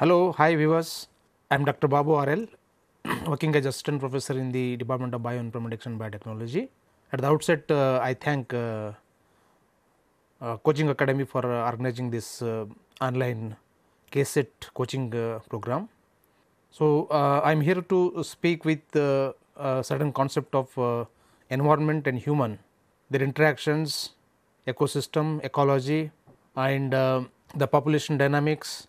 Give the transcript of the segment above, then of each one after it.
Hello, hi viewers. I am Dr. Babu RL, working as assistant professor in the Department of Bioinformatics and Biotechnology. At the outset, I thank Coaching Academy for organizing this online KSET coaching program. So, I am here to speak with a certain concept of environment and human, their interactions, ecosystem, ecology, and the population dynamics,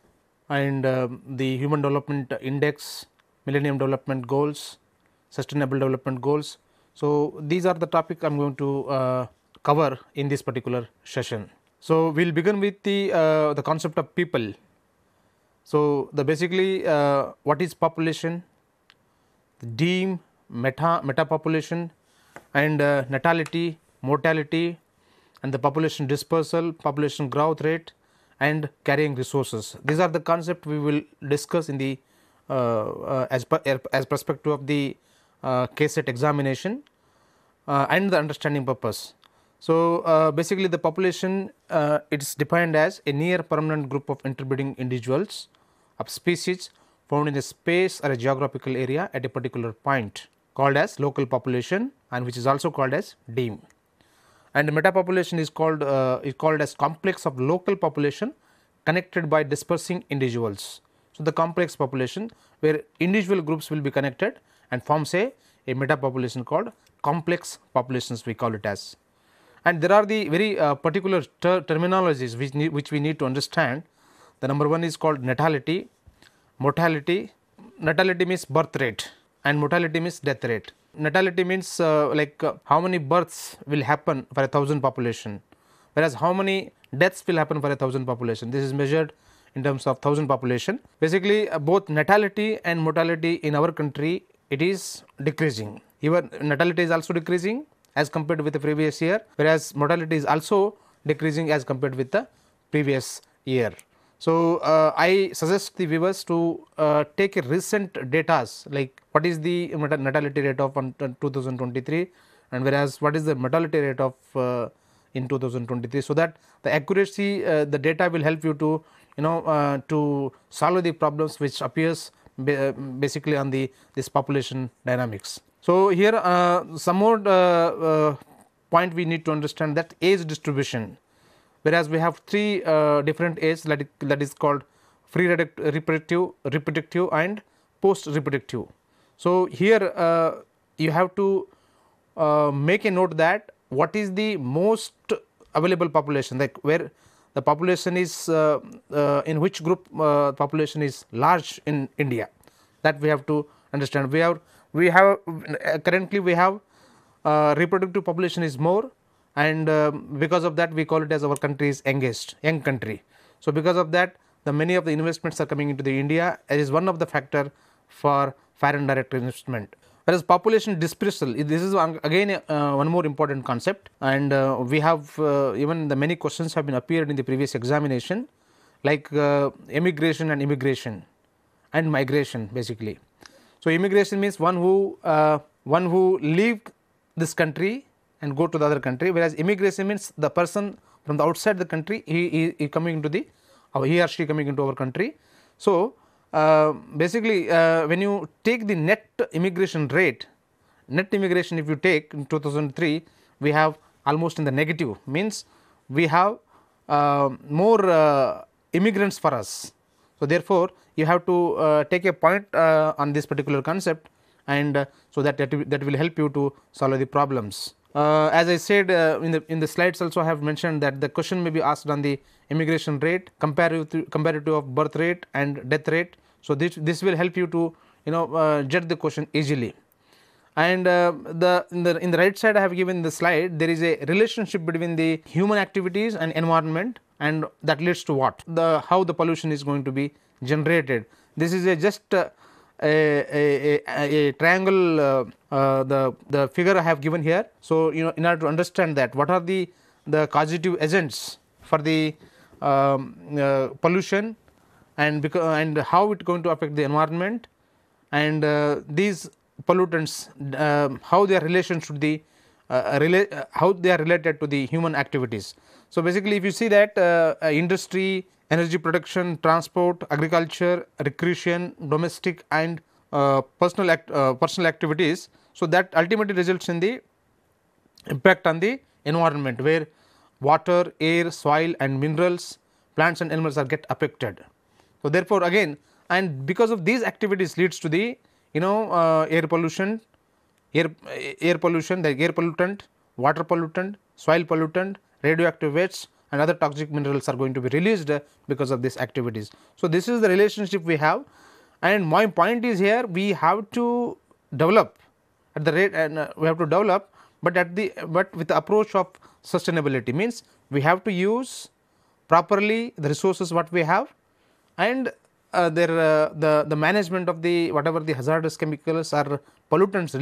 and the Human Development Index, Millennium Development Goals, Sustainable Development Goals. So, these are the topic I am going to cover in this particular session. So, we will begin with the concept of people. So, the basically what is population, DEEM, meta population, and natality, mortality, and the population dispersal, population growth rate, and carrying resources. These are the concepts we will discuss in the as perspective of the KSET examination and the understanding purpose. So, basically the population it is defined as a near permanent group of interbreeding individuals of species found in a space or a geographical area at a particular point, called as local population, and which is also called as DEEM. And meta population is called as complex of local population connected by dispersing individuals. So, the complex population where individual groups will be connected and forms a meta population called complex populations, we call it as. And there are the very particular terminologies which we need to understand. The number one is called natality, mortality. Natality means birth rate and mortality means death rate. Natality means how many births will happen for 1,000 population, whereas how many deaths will happen for 1,000 population. This is measured in terms of 1,000 population. Basically both natality and mortality in our country, it is decreasing. Even natality is also decreasing as compared with the previous year, whereas mortality is also decreasing as compared with the previous year. So, I suggest the viewers to take a recent data like what is the natality rate of 2023 and whereas what is the mortality rate of in 2023, so that the accuracy the data will help you to to solve the problems which appears basically on this population dynamics. So, here some more point we need to understand, that age distribution. Whereas we have three different ages, that is called free reproductive and post reproductive. So, here you have to make a note that what is the most available population, like where the population is in which group population is large in India, that we have to understand. We have currently we have reproductive population is more, and because of that we call it as our country is young country. So, because of that the many of the investments are coming into the India, it is one of the factor for foreign direct investment. Whereas population dispersal, this is again one more important concept, and we have even the many questions have been appeared in the previous examination, like immigration and migration basically. So, immigration means one who leave this country and go to the other country, whereas immigration means the person from the outside the country, he coming into the he or she coming into our country. So, basically when you take the net immigration rate, net immigration if you take in 2003, we have almost in the negative, means we have more immigrants for us. So, therefore, you have to take a point on this particular concept, and so that will help you to solve the problems. As I said in the slides also I have mentioned that the question may be asked on the immigration rate, comparative of birth rate and death rate. So, this will help you to judge the question easily. And in the right side I have given the slide, there is a relationship between the human activities and environment, and that leads to what, how the pollution is going to be generated. This is just a triangle, the figure I have given here. So, in order to understand that what are the causative agents for the pollution, and how it going to affect the environment, and these pollutants how they are related to the how they are related to the human activities. So, basically if you see that industry, energy production, transport, agriculture, recreation, domestic and personal activities. So, that ultimately results in the impact on the environment, where water, air, soil and minerals, plants and animals are get affected. So, therefore, again, and because of these activities leads to the air pollution, air pollution, the air pollutant, water pollutant, soil pollutant, radioactive waste and other toxic minerals are going to be released because of these activities. So, this is the relationship we have, and my point is here we have to develop at the rate, and we have to develop, but with the approach of sustainability, means we have to use properly the resources what we have, and the management of the whatever the hazardous chemicals or pollutants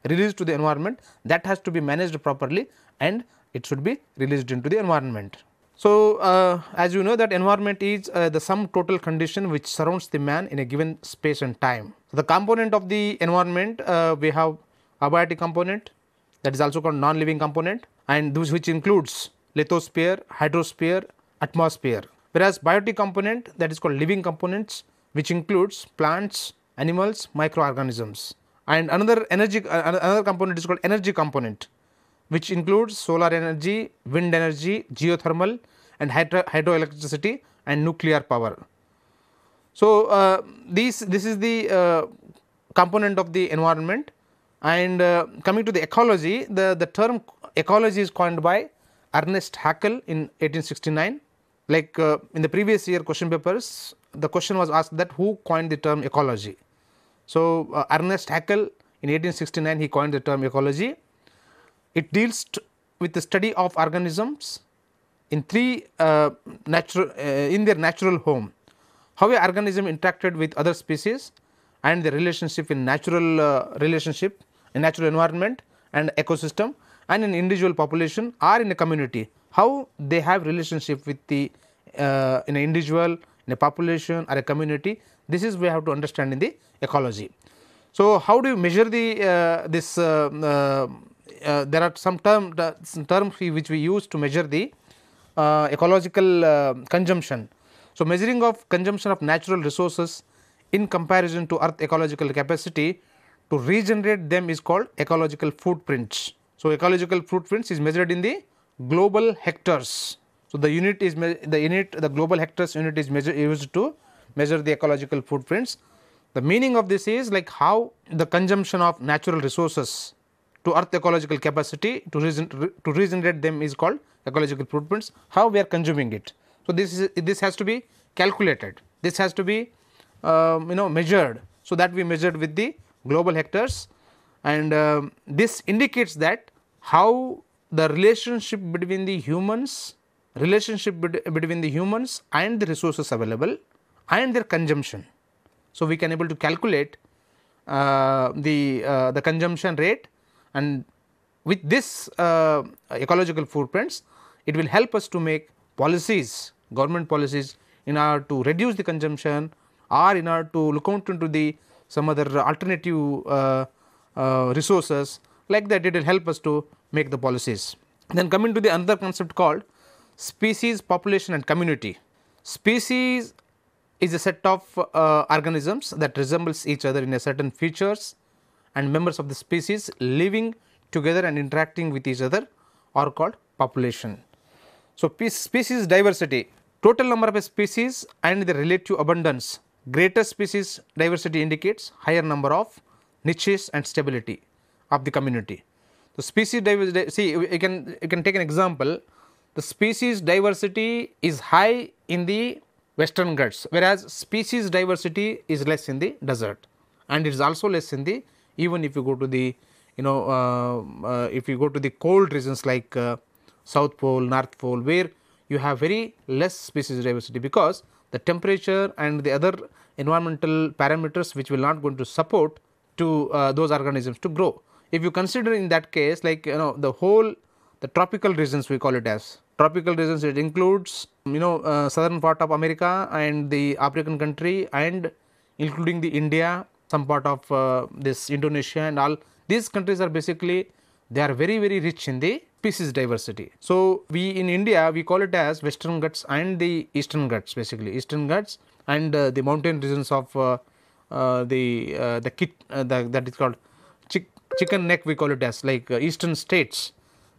released to the environment, that has to be managed properly and it should be released into the environment. So, as you know that environment is the sum total condition which surrounds the man in a given space and time. So, the component of the environment, we have abiotic component, that is also called non-living component, and those which includes lithosphere, hydrosphere, atmosphere. Whereas biotic component, that is called living components, which includes plants, animals, microorganisms. And another component is called energy component, which includes solar energy, wind energy, geothermal and hydroelectricity and nuclear power. So, this is the component of the environment. And coming to the ecology, the term ecology is coined by Ernest Haeckel in 1869. Like in the previous year question papers, the question was asked that who coined the term ecology. So, Ernest Haeckel in 1869 he coined the term ecology. It deals with the study of organisms in in their natural home, how an organism interacted with other species and the relationship in natural natural environment and ecosystem, and in individual population or in a community, how they have relationship with the in an individual, in a population or a community. This is we have to understand in the ecology. So, how do you measure the there are some terms which we use to measure the ecological consumption. So, measuring of consumption of natural resources in comparison to earth ecological capacity to regenerate them is called ecological footprints. So, ecological footprints is measured in the global hectares. So, the global hectares unit is used to measure the ecological footprints. The meaning of this is like how the consumption of natural resources to earth ecological capacity to regenerate them is called ecological footprints, how we are consuming it. So, this has to be calculated, this has to be measured. So, that we measured with the global hectares, and this indicates that how the relationship between the humans and the resources available and their consumption. So, we can able to calculate the consumption rate, and with this ecological footprints, it will help us to make policies, government policies, in order to reduce the consumption or in order to look out into the some other alternative resources. Like that, it will help us to make the policies. Then coming to the another concept called species, population and community. Species is a set of organisms that resembles each other in a certain features, and members of the species living together and interacting with each other are called population. So, species diversity, total number of a species and the relative abundance. Greater species diversity indicates higher number of niches and stability of the community. The species diversity, see, you can take an example. The species diversity is high in the western Ghats, whereas species diversity is less in the desert, and it is also less in the, even if you go to the if you go to the cold regions like South Pole, North Pole, where you have very less species diversity, because the temperature and the other environmental parameters which will not going to support to those organisms to grow. If you consider in that case, like the whole the tropical regions, we call it as tropical regions, it includes southern part of America and the African country, and including the India, some part of this Indonesia, and all these countries are basically, they are very rich in the species diversity. So, we in India we call it as Western Ghats and the Eastern Ghats, basically Eastern Ghats and the mountain regions of that is called chicken neck, we call it as like eastern states.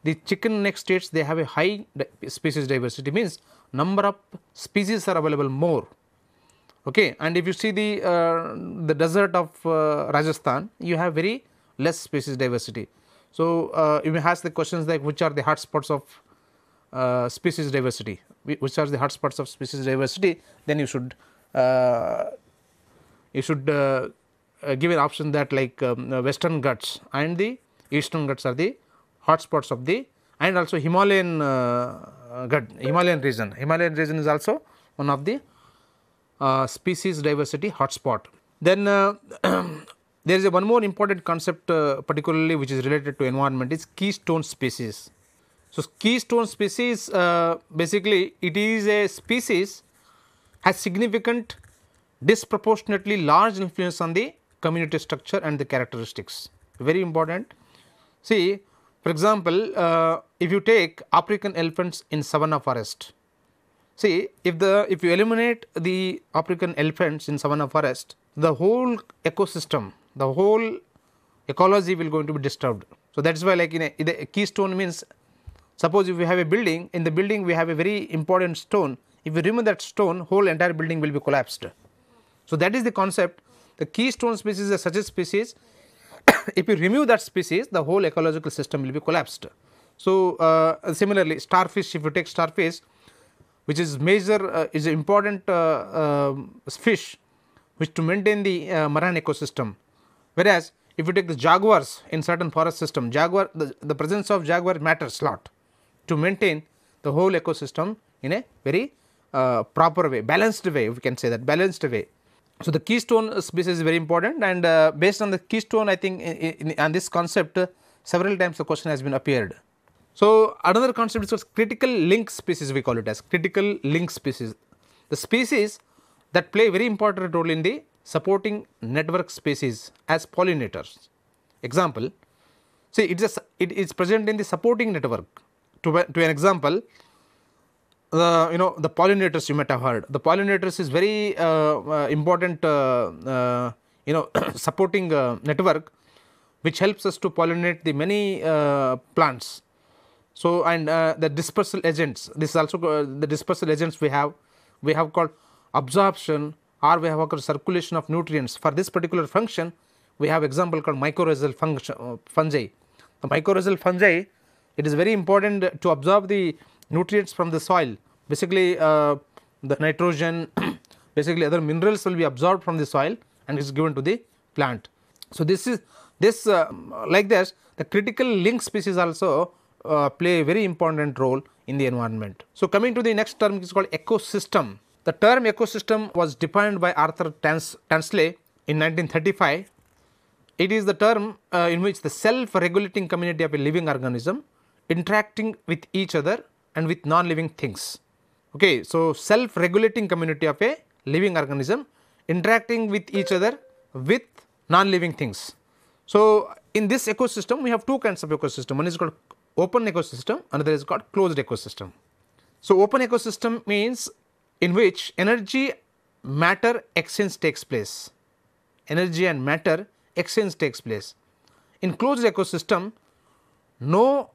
The chicken neck states, they have a high species diversity, means number of species are available more. Okay. And if you see the desert of Rajasthan, you have very less species diversity. So, you may ask the questions like which are the hotspots of species diversity, which are the hotspots of species diversity, then you should give an option that like Western Ghats and the Eastern Ghats are the hotspots of the, and also Himalayan Himalayan region. Himalayan region is also one of the species diversity hotspot. Then there is one more important concept particularly which is related to environment, is keystone species. So, keystone species basically it is a species has significant disproportionately large influence on the community structure and the characteristics, very important. See, for example, if you take African elephants in savanna forest, see if you eliminate the African elephants in savanna forest, the whole ecosystem, the whole ecology will going to be disturbed. So, that is why like in a keystone means, suppose if we have a building, in the building we have a very important stone, if you remove that stone, whole entire building will be collapsed. So, that is the concept. The keystone species is such a species, if you remove that species, the whole ecological system will be collapsed. So, similarly starfish, if you take starfish, which is major is important fish which to maintain the marine ecosystem, whereas if you take the jaguars in certain forest system, the presence of jaguar matters a lot to maintain the whole ecosystem in a very proper way, balanced way, we can say that balanced way. So, the keystone species is very important, and based on the keystone, I think on this concept several times the question has been appeared. So, another concept is critical link species, we call it as critical link species, the species that play very important role in the supporting network species as pollinators. Example, see it is present in the supporting network. To an example, the pollinators, you might have heard, the pollinators is very important supporting network which helps us to pollinate the many plants. So, and the dispersal agents, this is also the dispersal agents we have called absorption, or we have called circulation of nutrients. For this particular function we have example called mycorrhizal fungi. The mycorrhizal fungi, it is very important to absorb the nutrients from the soil, basically the nitrogen, basically other minerals will be absorbed from the soil and is given to the plant. So, this like this, the critical link species also play a very important role in the environment. So, coming to the next term, is called ecosystem. The term ecosystem was defined by Arthur Tansley in 1935. It is the term in which the self-regulating community of a living organism interacting with each other and with non-living things. Okay, so, self-regulating community of a living organism interacting with each other with non-living things. So, in this ecosystem we have two kinds of ecosystem, one is called open ecosystem, another is called closed ecosystem. So, open ecosystem means in which energy matter exchange takes place, energy and matter exchange takes place. In closed ecosystem, no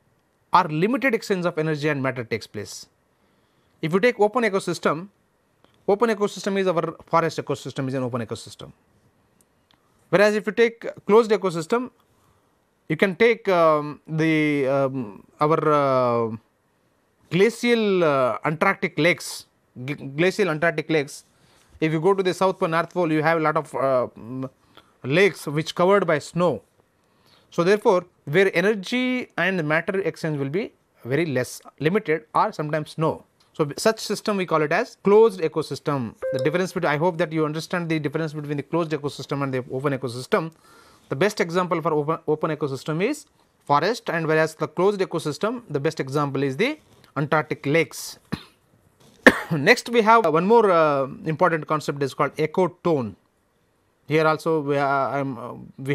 or limited exchange of energy and matter takes place. If you take open ecosystem is our forest ecosystem is an open ecosystem, whereas if you take closed ecosystem, you can take our glacial Antarctic lakes. If you go to the South Pole, North Pole, you have a lot of lakes which covered by snow. So, therefore, where energy and matter exchange will be very less, limited, or sometimes no. So, such system we call it as closed ecosystem. The difference between, I hope that you understand the difference between the closed ecosystem and the open ecosystem. The best example for open ecosystem is forest, and whereas the closed ecosystem, the best example is the Antarctic lakes. Next we have one more important concept is called ecotone. Here also we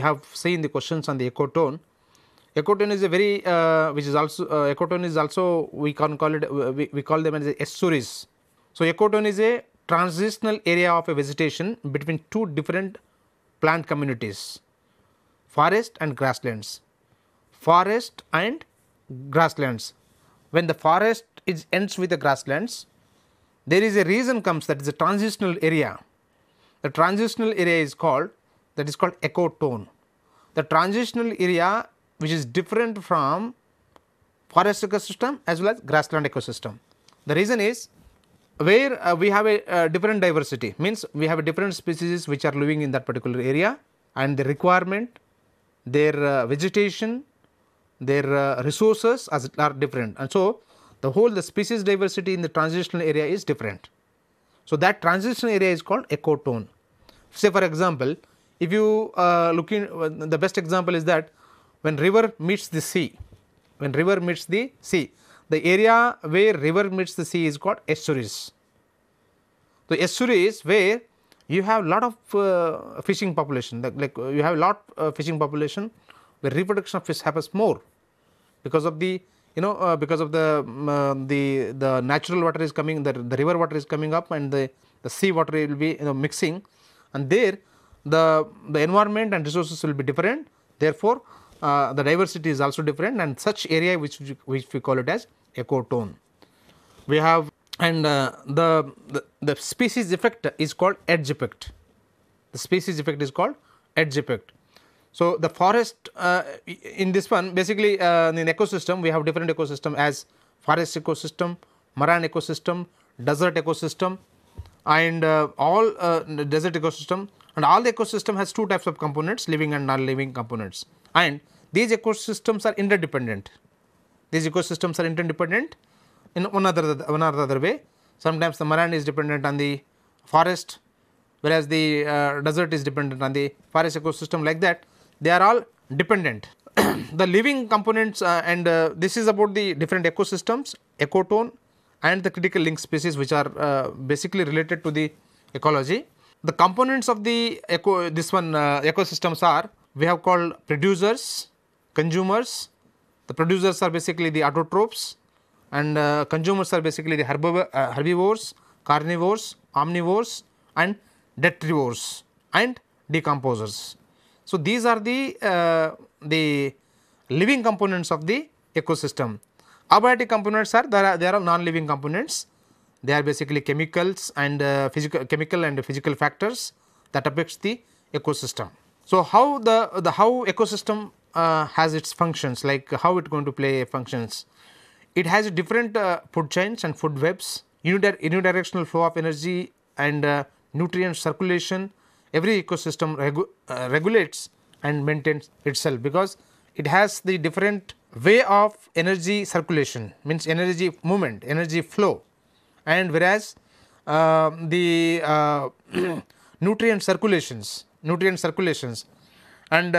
have seen the questions on the ecotone. ecotone is a very which is also ecotone is also we can call it we call them as estuaries. So, ecotone is a transitional area of a vegetation between two different plant communities, forest and grasslands. Forest and grasslands. When the forest ends with the grasslands, there is a region comes, that is a transitional area. The transitional area is called, that is called ecotone. The transitional area which is different from forest ecosystem as well as grassland ecosystem. The reason is where we have a different diversity, means we have a different species which are living in that particular area, and the requirement, their vegetation, their resources are different, and so the species diversity in the transitional area is different. So, that transitional area is called ecotone. Say for example, if you look in the best example is that when river meets the sea, when river meets the sea, the area where river meets the sea is called estuaries. The estuaries where you have lot of fishing population, like you have lot of fishing population where reproduction of fish happens more because of the because of the natural water is coming, the river water is coming up, and the sea water will be mixing, and there the environment and resources will be different. Therefore, the diversity is also different, and such area which we call it as ecotone. We have, and the species effect is called edge effect. The species effect is called edge effect. So, the forest in this one basically in ecosystem we have different ecosystem as forest ecosystem, marine ecosystem, desert ecosystem, and all desert ecosystem, and all the ecosystem has two types of components, living and non-living components, and these ecosystems are interdependent. These ecosystems are interdependent in one or the other way. Sometimes the marine is dependent on the forest, whereas the desert is dependent on the forest ecosystem, like that they are all dependent. The living components and this is about the different ecosystems, ecotone, and the critical link species which are basically related to the ecology. The components of the ecosystems are, we have called producers, consumers. The producers are basically the autotrophs, and consumers are basically the herbivores, carnivores, omnivores, and detrivores and decomposers. So, these are the living components of the ecosystem. Abiotic components are there are non-living components. They are basically chemicals and chemical and physical factors that affects the ecosystem. So, how how ecosystem has its functions, like how it going to play functions. It has different food chains and food webs, unidirectional flow of energy and nutrient circulation. Every ecosystem regulates and maintains itself because it has the different way of energy circulation, means energy movement, energy flow, and whereas the nutrient circulations and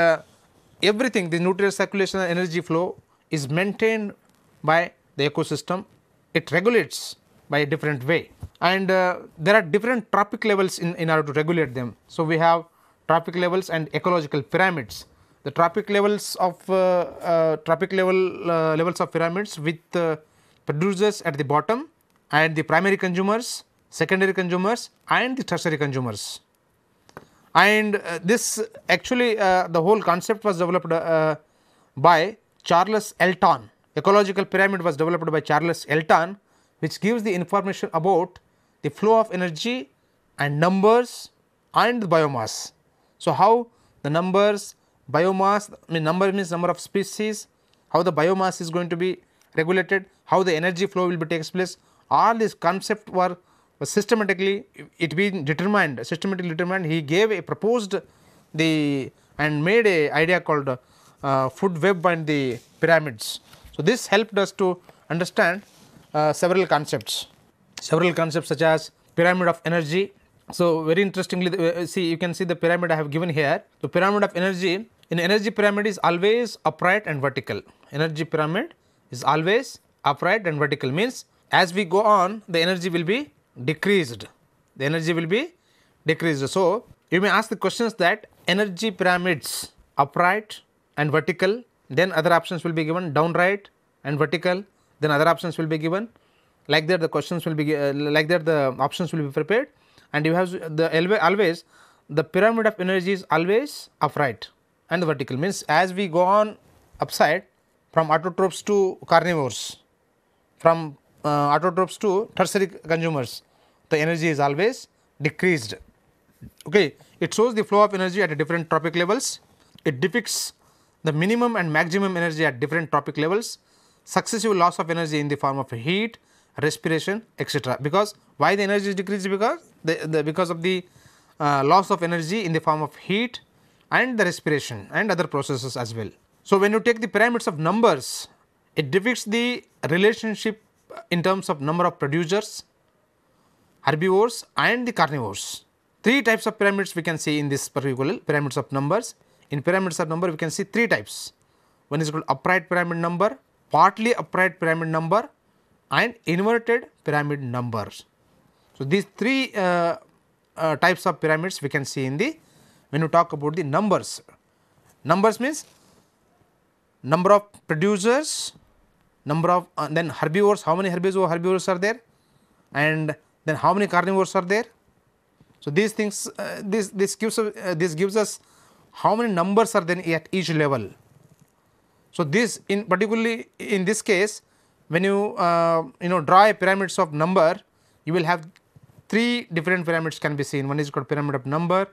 everything, the nutrient circulation and energy flow is maintained by the ecosystem. It regulates by a different way, and there are different trophic levels in order to regulate them. So, we have trophic levels and ecological pyramids. The trophic levels of levels of pyramids with producers at the bottom, and the primary consumers, secondary consumers, and the tertiary consumers. And this actually the whole concept was developed by Charles Elton. Ecological pyramid was developed by Charles Elton, which gives the information about the flow of energy and numbers and the biomass. So, how the numbers, biomass, number means number of species, how the biomass is going to be regulated, how the energy flow will be takes place, all these concepts were systematically determined. He gave a proposed and made a idea called food web and the pyramids. So, this helped us to understand several concepts such as pyramid of energy. So, very interestingly, see, you can see the pyramid I have given here. The pyramid of energy, in energy pyramid is always upright and vertical. Energy pyramid is always upright and vertical, means as we go on the energy will be decreased. So, you may ask the questions that energy pyramids upright and vertical, then other options will be given down, right and vertical, then other options will be given. Like that the questions will be like that the options will be prepared, and you have the always the pyramid of energy is always upright and the vertical, means as we go on upside from autotrophs to carnivores, from autotrophs to tertiary consumers, the energy is always decreased. Okay. It shows the flow of energy at different trophic levels. It depicts the minimum and maximum energy at different trophic levels, successive loss of energy in the form of heat, respiration, etc. Because why the energy is decreased? Because because of the loss of energy in the form of heat and the respiration and other processes as well. So, when you take the pyramids of numbers, it depicts the relationship in terms of number of producers, herbivores and the carnivores. Three types of pyramids we can see in this particular pyramids of numbers. In pyramids of number we can see three types. One is called upright pyramid number, partly upright pyramid number and inverted pyramid numbers. So, these three types of pyramids we can see in the when you talk about the numbers. Numbers means number of producers, number of then herbivores, how many herbivores are there, and then how many carnivores are there. So, these things this gives us how many numbers are there at each level. So, this in particularly in this case when you draw a pyramids of number, you will have three different pyramids can be seen. One is called pyramid of number,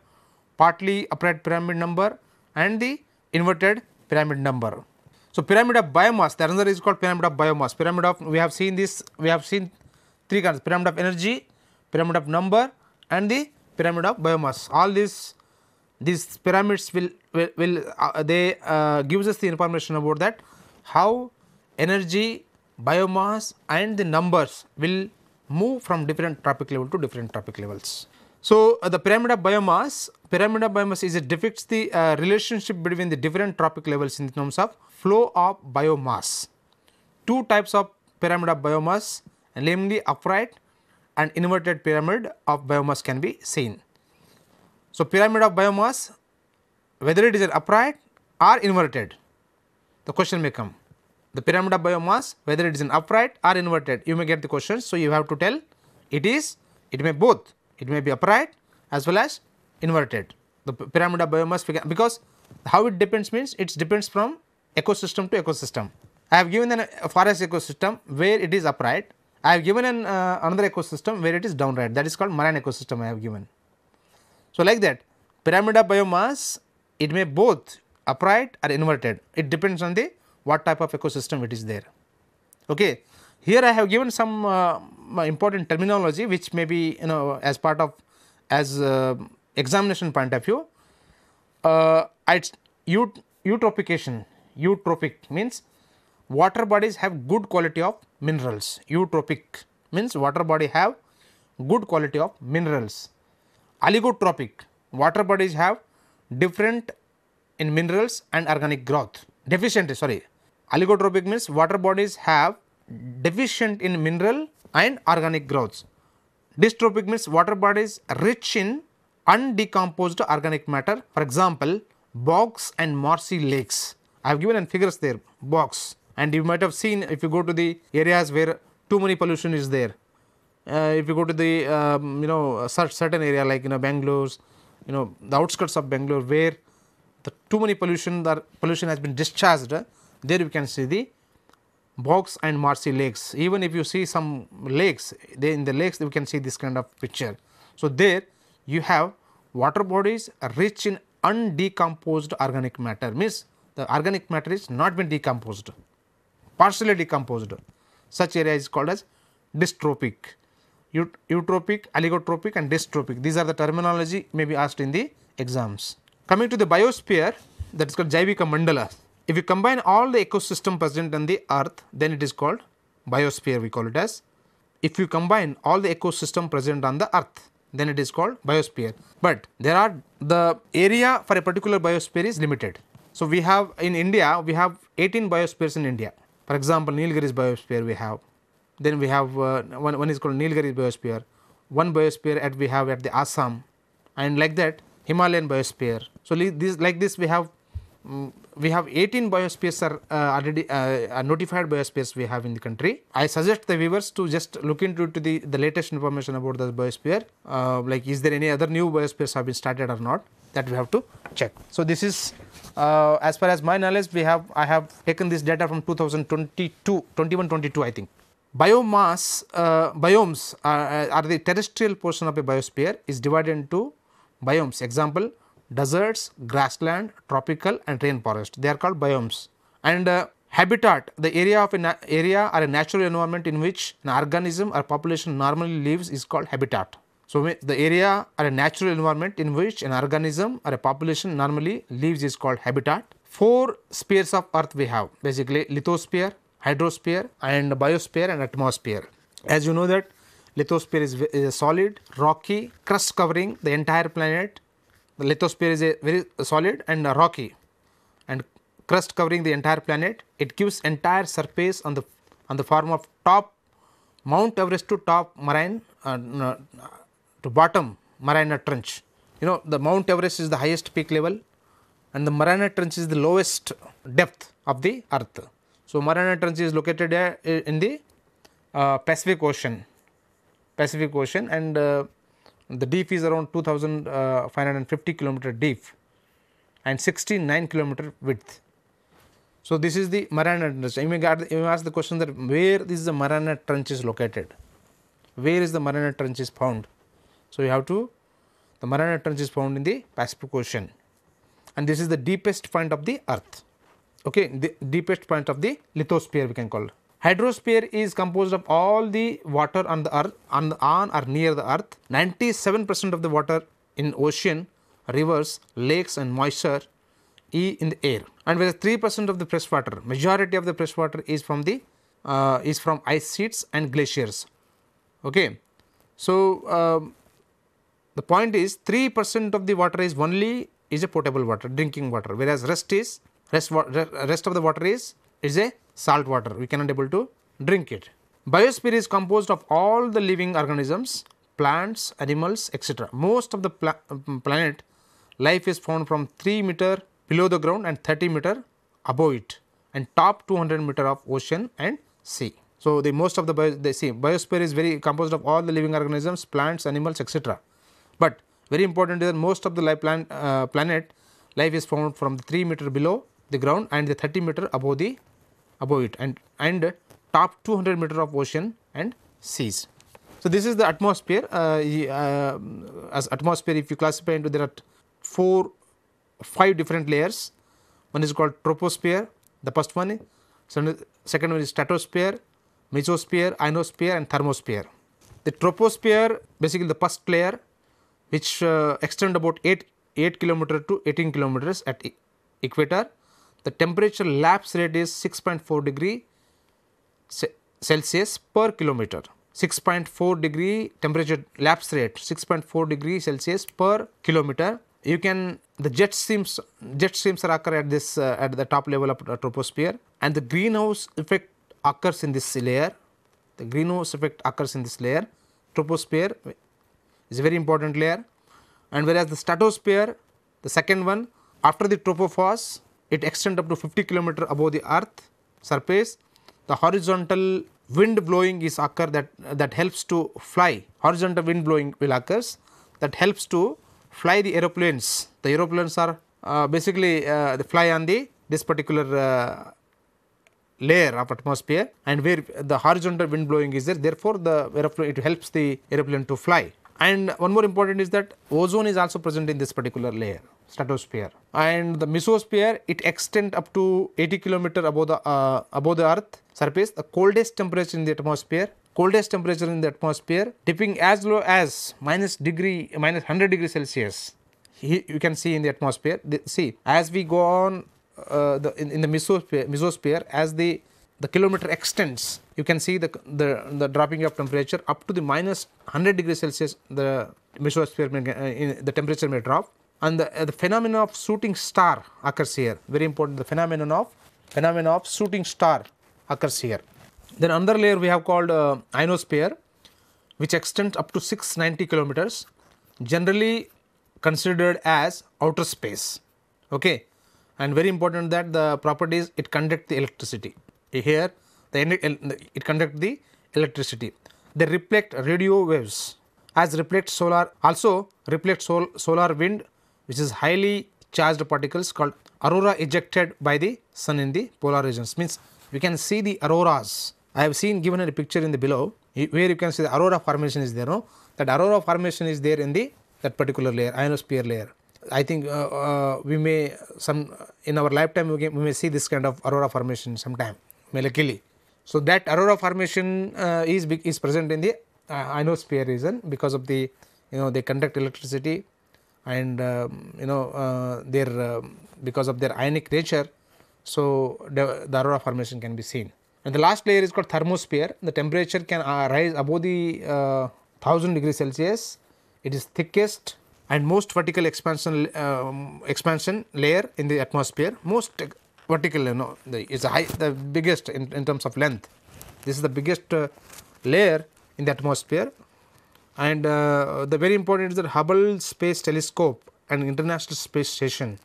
partly upright pyramid number and the inverted pyramid number. So, pyramid of biomass, the another is called pyramid of biomass. Pyramid of we have seen three kinds: pyramid of energy, pyramid of number and the pyramid of biomass. All these pyramids will gives us the information about that how energy, biomass and the numbers will move from different trophic level to different trophic levels. So, the pyramid of biomass is it depicts the relationship between the different trophic levels in terms of flow of biomass. Two types of pyramid of biomass, namely upright and inverted pyramid of biomass can be seen. So, pyramid of biomass, whether it is an upright or inverted, the question may come. The pyramid of biomass, whether it is an upright or inverted, you may get the question. So, you have to tell it may both, it may be upright as well as inverted. The pyramid of biomass, because how it depends means it depends from ecosystem to ecosystem. I have given a forest ecosystem where it is upright. I have given another ecosystem where it is downright, that is called marine ecosystem I have given. So, like that pyramid of biomass, it may both upright or inverted, it depends on the what type of ecosystem it is there. Okay. Here I have given some important terminology which may be as part of examination point of view. Eutrophication, eutrophic means water bodies have good quality of minerals. Eutrophic means water body have good quality of minerals. Oligotrophic, water bodies have different in minerals and organic growth. Oligotrophic means water bodies have deficient in mineral and organic growths. Dystrophic means water bodies rich in undecomposed organic matter. For example, bogs and marshy lakes. I have given figures there, bogs, and you might have seen if you go to the areas where too many pollution is there. If you go to the certain area like Bangalore's, the outskirts of Bangalore where the too many pollution has been discharged, there you can see the bogs and marshy lakes. Even if you see some lakes, in the lakes you can see this kind of picture. So, there you have water bodies rich in undecomposed organic matter, means the organic matter is not been decomposed, partially decomposed. Such area is called as dystrophic. Eutrophic, oligotrophic and dystrophic, these are the terminology may be asked in the exams. Coming to the biosphere, that is called Jaivika Mandala. If you combine all the ecosystem present on the earth, then it is called biosphere, we call it as. If you combine all the ecosystem present on the earth, then it is called biosphere. But there are the area for a particular biosphere is limited. So, we have in India, we have 18 biospheres in India. For example, Nilgiri's biosphere we have. Then we have one is called Nilgiri biosphere. One biosphere we have at the Assam, and like that Himalayan biosphere. So, like this we have we have 18 biospheres are already notified biospheres we have in the country. I suggest the viewers to just look into the latest information about the biosphere, like is there any other new biospheres have been started or not, that we have to check. So, this is as far as my knowledge, I have taken this data from 21-22 I think. Biomass biomes are the terrestrial portion of a biosphere is divided into biomes. Example, deserts, grassland, tropical and rainforest, they are called biomes. And habitat, the area of an area or a natural environment in which an organism or population normally lives is called habitat. So, the area or a natural environment in which an organism or a population normally lives is called habitat. 4 spheres of earth we have, basically lithosphere, hydrosphere and biosphere and atmosphere. As you know that lithosphere is a solid, rocky crust covering the entire planet. The lithosphere is a very solid and rocky and crust covering the entire planet. It gives entire surface on the form of top Mount Everest to top marine to bottom Mariana Trench. You know, the Mount Everest is the highest peak level and the Mariana Trench is the lowest depth of the earth. So, Mariana Trench is located in the Pacific Ocean and the deep is around 2550 kilometer deep and 69 kilometer width. So, this is the Mariana Trench. You may ask the question that where is the Mariana Trench is located, where is the Mariana Trench is found. So, you have to, the Mariana Trench is found in the Pacific Ocean and this is the deepest point of the earth, okay, the deepest point of the lithosphere we can call. Hydrosphere is composed of all the water on the earth, on or near the earth. 97% of the water in ocean, rivers, lakes and moisture is in the air, and whereas 3% of the fresh water, majority of the fresh water is from ice sheets and glaciers. Okay. So, the point is 3% of the water is a potable water, drinking water, whereas rest of the water is a salt water, we cannot able to drink it. Biosphere is composed of all the living organisms, plants, animals, etc. Most of the planet life is found from 3 meter below the ground and 30 meter above it and top 200 meter of ocean and sea. So, the most of the biosphere is very composed of all the living organisms, plants, animals, etc. But very important is that most of the planet life is found from 3 meter below the ground and the 30 meter above it and top 200 meter of ocean and seas. So, this is the atmosphere. As atmosphere, if you classify into, there are 5 different layers. One is called troposphere, the first one. Second one is stratosphere, mesosphere, ionosphere and thermosphere. The troposphere, basically the first layer, which extend about 8 kilometer to 18 kilometers at equator. The temperature lapse rate is 6.4 degree Celsius per kilometer. 6.4 degree temperature lapse rate, 6.4 degree Celsius per kilometer. You can, the jet streams are occur at this at the top level of the troposphere, and the greenhouse effect occurs in this layer. The greenhouse effect occurs in this layer. Troposphere is a very important layer, and whereas the stratosphere, the second one after the tropopause, it extends up to 50 kilometer above the earth surface. The horizontal wind blowing is occur that helps to fly. Horizontal wind blowing will occurs that helps to fly the aeroplanes. The aeroplanes are basically they fly on this particular layer of atmosphere, and where the horizontal wind blowing is there, therefore the aeroplane, it helps the aeroplane to fly. And one more important is that ozone is also present in this particular layer, stratosphere. And the mesosphere, it extends up to 80 kilometer above the earth surface. The coldest temperature in the atmosphere, dipping as low as minus 100 degrees Celsius. You can see in the atmosphere. See, as we go on in the mesosphere, as the kilometer extends, you can see the dropping of temperature up to the minus 100 degrees Celsius. The mesosphere the temperature may drop, and the phenomenon of shooting star occurs here. Very important. The phenomenon of shooting star occurs here. Then another layer we have called ionosphere, which extends up to 690 kilometers, generally considered as outer space. Okay, and very important that the property is it conduct the electricity. Here it conduct the electricity. They reflect radio waves as reflect solar, also reflect solar wind, which is highly charged particles called aurora ejected by the sun in the polar regions. Means we can see the auroras. I have seen given a picture in the below where you can see the aurora formation is there. No, that aurora formation is there in the that particular layer, ionosphere layer. I think we may in our lifetime we may see this kind of aurora formation sometime, may luckily. So that aurora formation is present in the ionosphere region because of the they conduct electricity, and their because of their ionic nature. So the aurora formation can be seen. And the last layer is called thermosphere. The temperature can rise above the 1000 degrees Celsius. It is thickest and most vertical expansion layer in the atmosphere. Most vertical, is the biggest in terms of length. This is the biggest layer in the atmosphere. And the very important is that Hubble Space Telescope and International Space Station.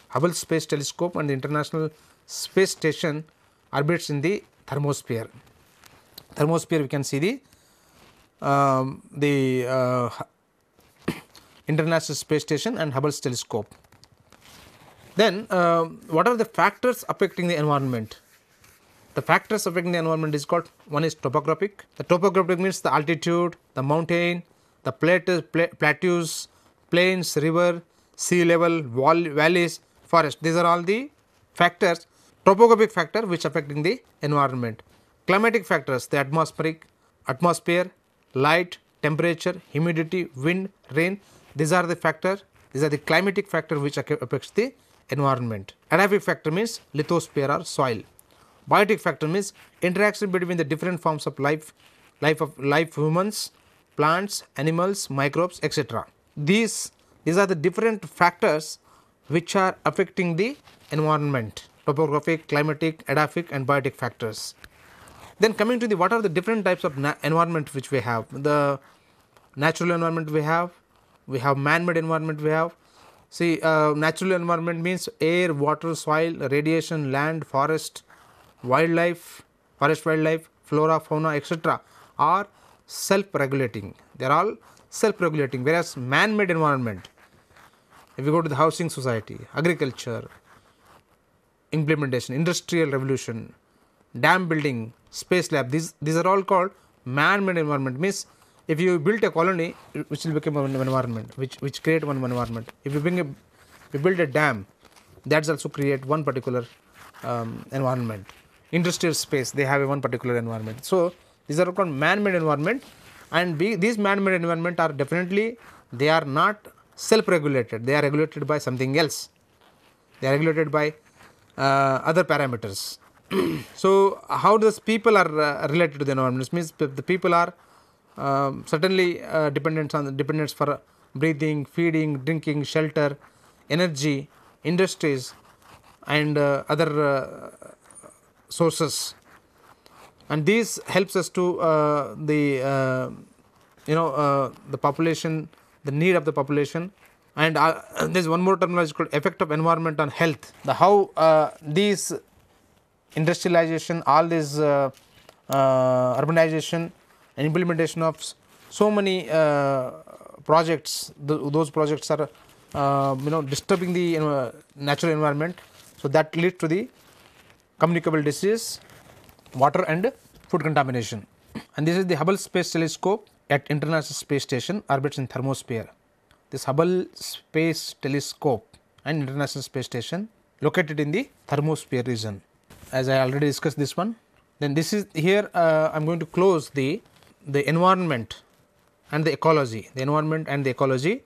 Hubble Space Telescope and the International Space Station orbits in the thermosphere. Thermosphere we can see the International Space Station and Hubble Telescope. Then what are the factors affecting the environment? The factors affecting the environment is called, one is topographic. The topographic means the altitude, the mountain, the plateaus, plains, river, sea level, valleys, forest. These are all the factors, topographic factor which affecting the environment. Climatic factors, the atmosphere, light, temperature, humidity, wind, rain. These are the factors. These are the climatic factor which affects the environment. Edaphic factor means lithosphere or soil. Biotic factor means interaction between the different forms of life, humans, plants, animals, microbes, etc. These are the different factors which are affecting the environment: topographic, climatic, edaphic and biotic factors. Then coming to the what are the different types of environment which we have. The natural environment we have man-made environment we have. See, natural environment means air, water, soil, radiation, land, forest, wildlife, flora, fauna, etc. are self-regulating. They are all self-regulating. Whereas man-made environment, if you go to the housing society, agriculture, implementation, industrial revolution, dam building, space lab, these are all called man-made environment. Means if you build a colony, which will become an environment, which create one environment. If you build a dam, that's also create one particular environment. Industrial space, they have a one particular environment. So these are called man-made environment, and these man-made environment are definitely, they are not self-regulated. They are regulated by something else. They are regulated by other parameters. So how does people are related to the environment? This means the people are certainly dependents for breathing, feeding, drinking, shelter, energy, industries and other sources, and these helps us to the population, the need of the population. And there is one more terminology called effect of environment on health. The how these industrialization, all this urbanization and implementation of so many projects, those projects are disturbing the natural environment. So that leads to the communicable disease, water and food contamination. And this is the Hubble Space Telescope at International Space Station, orbits in thermosphere. This Hubble Space Telescope and International Space Station located in the thermosphere region, as I already discussed this one. Then this is here I am going to close the environment and the ecology, the environment and the ecology.